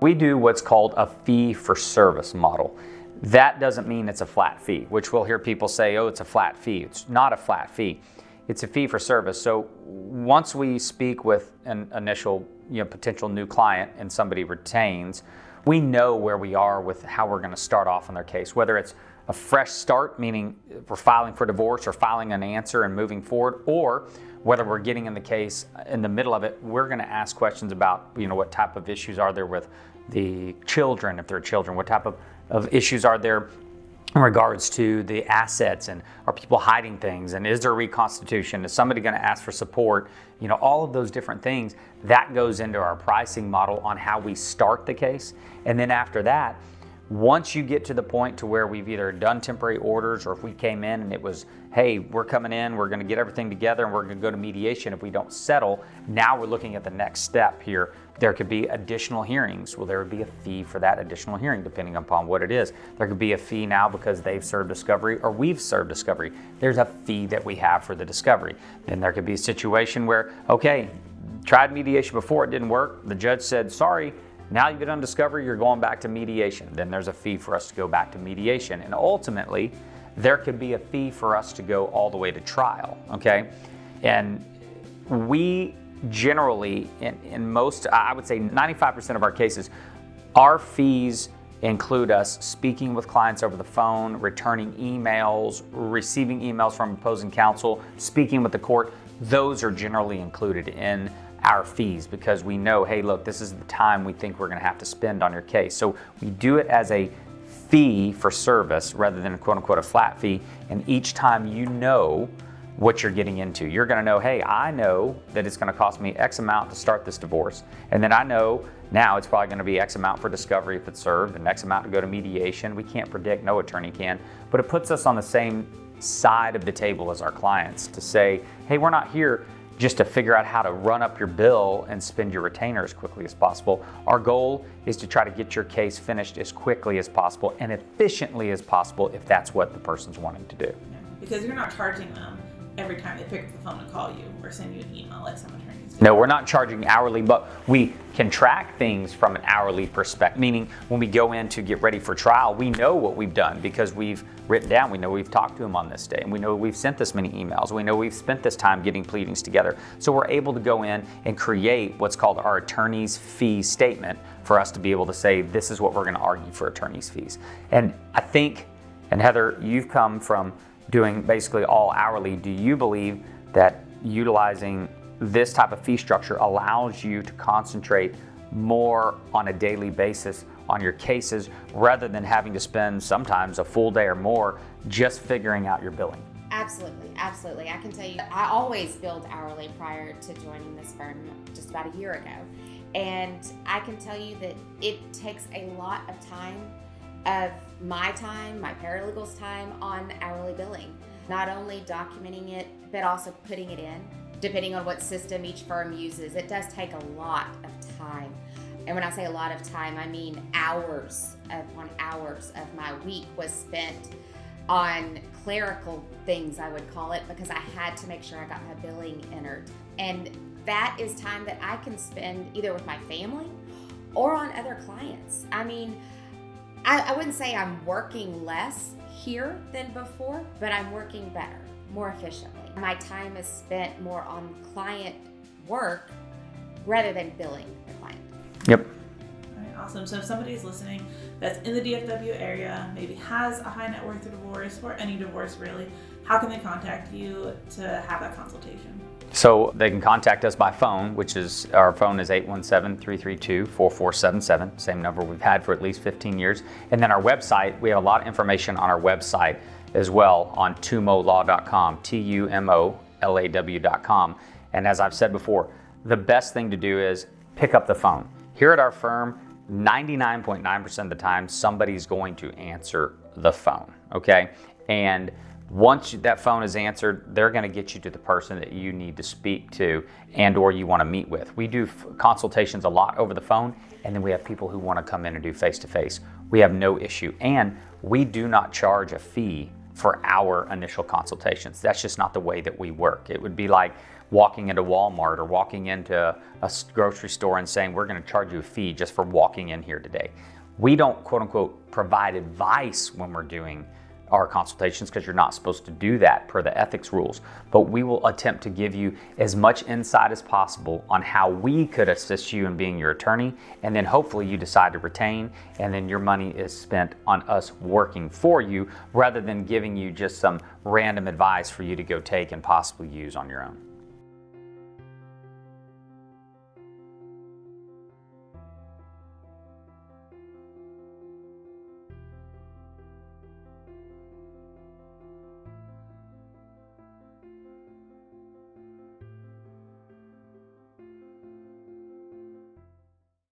We do what's called a fee for service model. That doesn't mean it's a flat fee, which we'll hear people say, oh, it's a flat fee. It's not a flat fee. It's a fee for service. So once we speak with an initial potential new client and somebody retains, we know where we are with how we're going to start off on their case, whether it's a fresh start, meaning we're filing for divorce or filing an answer and moving forward, or whether we're getting in the case in the middle of it. We're going to ask questions about what type of issues are there with the children, if they're children, what type of issues are there in regards to the assets, and are people hiding things, and is there a reconstitution, is somebody going to ask for support, all of those different things. That goes into our pricing model on how we start the case. And then after that, once you get to the point to where we've either done temporary orders, or if we came in and it was, hey, we're coming in, we're going to get everything together and we're going to go to mediation. If we don't settle, now we're looking at the next step here. There could be additional hearings. Well, there would be a fee for that additional hearing depending upon what it is. There could be a fee now because they've served discovery or we've served discovery. There's a fee that we have for the discovery. Then there could be a situation where, okay, tried mediation before, it didn't work. The judge said, sorry, now you get on discovery, you're going back to mediation. Then there's a fee for us to go back to mediation. And ultimately, there could be a fee for us to go all the way to trial, okay? And we generally, in most, I would say 95% of our cases, our fees include us speaking with clients over the phone, returning emails, receiving emails from opposing counsel, speaking with the court. Those are generally included in our fees because we know, hey, look, this is the time we think we're going to have to spend on your case. So we do it as a fee for service rather than quote unquote a flat fee. And each time you know what you're getting into, you're going to know, hey, I know that it's going to cost me X amount to start this divorce. And then I know now it's probably going to be X amount for discovery if it's served and X amount to go to mediation. We can't predict, no attorney can, but it puts us on the same side of the table as our clients to say, hey, we're not here just to figure out how to run up your bill and spend your retainer as quickly as possible. Our goal is to try to get your case finished as quickly as possible and efficiently as possible if that's what the person's wanting to do. Because you're not charging them every time they pick up the phone and call you or send you an email like some attorneys do. No, we're not charging hourly, but we can track things from an hourly perspective, meaning when we go in to get ready for trial, we know what we've done because we've written down, we know we've talked to them on this day, and we know we've sent this many emails, we know we've spent this time getting pleadings together. So we're able to go in and create what's called our attorney's fee statement for us to be able to say, this is what we're going to argue for attorney's fees. And I think, and Heather, you've come from doing basically all hourly. Do you believe that utilizing this type of fee structure allows you to concentrate more on a daily basis on your cases rather than having to spend sometimes a full day or more just figuring out your billing? Absolutely, absolutely. I can tell you, I always billed hourly prior to joining this firm just about a year ago. And I can tell you that it takes a lot of time of my time, my paralegal's time on hourly billing. Not only documenting it, but also putting it in. Depending on what system each firm uses, it does take a lot of time. And when I say a lot of time, I mean hours upon hours of my week was spent on clerical things, I would call it, because I had to make sure I got my billing entered. And that is time that I can spend either with my family or on other clients. I mean, I wouldn't say I'm working less here than before, but I'm working better, more efficiently. My time is spent more on client work rather than billing the client. Yep. All right, awesome. So if somebody's listening that's in the DFW area, maybe has a high net worth divorce or any divorce really, how can they contact you to have that consultation? So they can contact us by phone, which is, our phone is 817-332-4477, same number we've had for at least 15 years. And then our website, we have a lot of information on our website as well on tumolaw.com, TUMOLAW.com. And as I've said before, the best thing to do is pick up the phone. Here at our firm, 99.9% of the time, somebody's going to answer the phone, okay? And once that phone is answered, they're going to get you to the person that you need to speak to and or you want to meet with. We do consultations a lot over the phone, and then we have people who want to come in and do face-to-face. We have no issue, and we do not charge a fee for our initial consultations. That's just not the way that we work. It would be like walking into Walmart or walking into a grocery store and saying, we're going to charge you a fee just for walking in here today. We don't, quote unquote, provide advice when we're doing our consultations, because you're not supposed to do that per the ethics rules, but we will attempt to give you as much insight as possible on how we could assist you in being your attorney, and then hopefully you decide to retain, and then your money is spent on us working for you rather than giving you just some random advice for you to go take and possibly use on your own.